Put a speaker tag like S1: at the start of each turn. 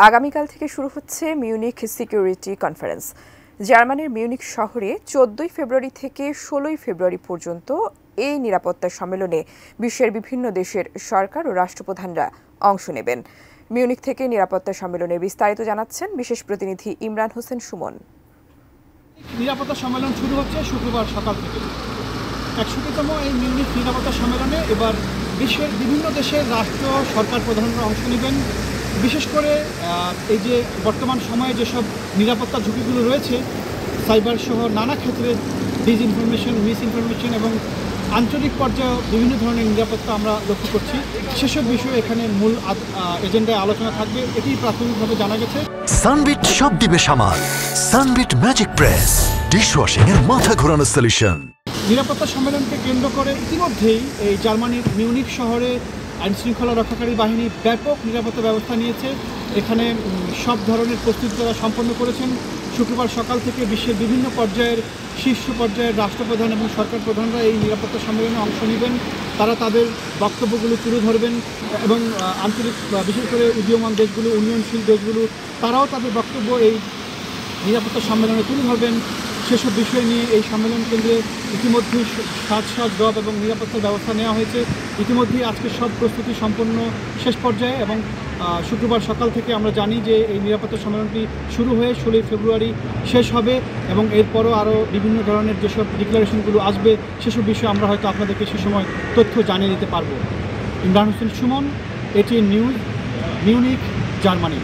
S1: আগামীকাল থেকে শুরু হচ্ছে মিউনিখ সিকিউরিটি কনফারেন্স। জার্মানির মিউনিখ শহরে 14 ফেব্রুয়ারি থেকে 16 ফেব্রুয়ারি পর্যন্ত এই নিরাপত্তা সম্মেলনে বিশ্বের বিভিন্ন দেশের সরকার ও রাষ্ট্রপ্রধানরা অংশ নেবেন। মিউনিখ থেকে নিরাপত্তা সম্মেলনের বিস্তারিত জানাচ্ছেন বিশেষ প্রতিনিধি ইমরান হোসেন সুমন।
S2: নিরাপত্তা সম্মেলন শুরু হচ্ছে শুক্রবার সকাল থেকে। 61তম এই মিউনিখ নিরাপত্তা সম্মেলনে এবার বিশ্বের বিভিন্ন দেশের রাষ্ট্র সরকার প্রধানরা অংশ নেবেন। বিশেষ করে এই যে বর্তমান সময়ে যেসব নিরাপত্তা ঝুঁকিগুলো রয়েছে, সাইবার সহ নানা ক্ষেত্রে ডিসইনফরমেশন, মিসইনফরমেশন এবং আঞ্চলিক পর্যায়ে বিভিন্ন ধরনের নিরাপত্তা আমরা লক্ষ্য করছি, সেসব বিষয়ে এখানে মূল এজেন্ডায় আলোচনা থাকবে, এটি প্রাথমিকভাবে জানা গেছে।
S3: সানবিট সব দিবে সামাল। সানবিট ম্যাজিক প্রেস ডিশওয়াশিং এর মাথা ঘোরানো সলিউশন।
S2: নিরাপত্তা সম্মেলনকে কেন্দ্র করে ইতিমধ্যেই এই জার্মানির মিউনিখ শহরে আইনশৃঙ্খলা রক্ষাকারী বাহিনী ব্যাপক নিরাপত্তা ব্যবস্থা নিয়েছে। এখানে সব ধরনের প্রস্তুতি তারা সম্পন্ন করেছেন। শুক্রবার সকাল থেকে বিশ্বের বিভিন্ন পর্যায়ের শীর্ষ পর্যায়ের রাষ্ট্রপ্রধান এবং সরকার প্রধানরা এই নিরাপত্তা সম্মেলনে অংশ নেবেন। তারা তাদের বক্তব্যগুলো তুলে ধরবেন এবং আঞ্চলিক বিশেষ করে উদীয়মান দেশগুলো, উন্নয়নশীল দেশগুলো, তারাও তাদের বক্তব্য এই নিরাপত্তা সম্মেলনে তুলে ধরবেন। সেসব বিষয় নিয়ে এই সম্মেলন কেন্দ্রে ইতিমধ্যেই সাজ রব এবং নিরাপত্তার ব্যবস্থা নেওয়া হয়েছে। ইতিমধ্যেই আজকে সব প্রস্তুতি সম্পন্ন শেষ পর্যায়ে এবং শুক্রবার সকাল থেকে আমরা জানি যে এই নিরাপত্তা সম্মেলনটি শুরু হয়ে 16 ফেব্রুয়ারি শেষ হবে এবং এরপরও আরও বিভিন্ন ধরনের যেসব ডিক্লারেশনগুলো আসবে সেসব বিষয়ে আমরা হয়তো আপনাদেরকে সে সময় তথ্য জানিয়ে দিতে পারবো। Imran Hossain Suman, ATN news, Munich, Germany.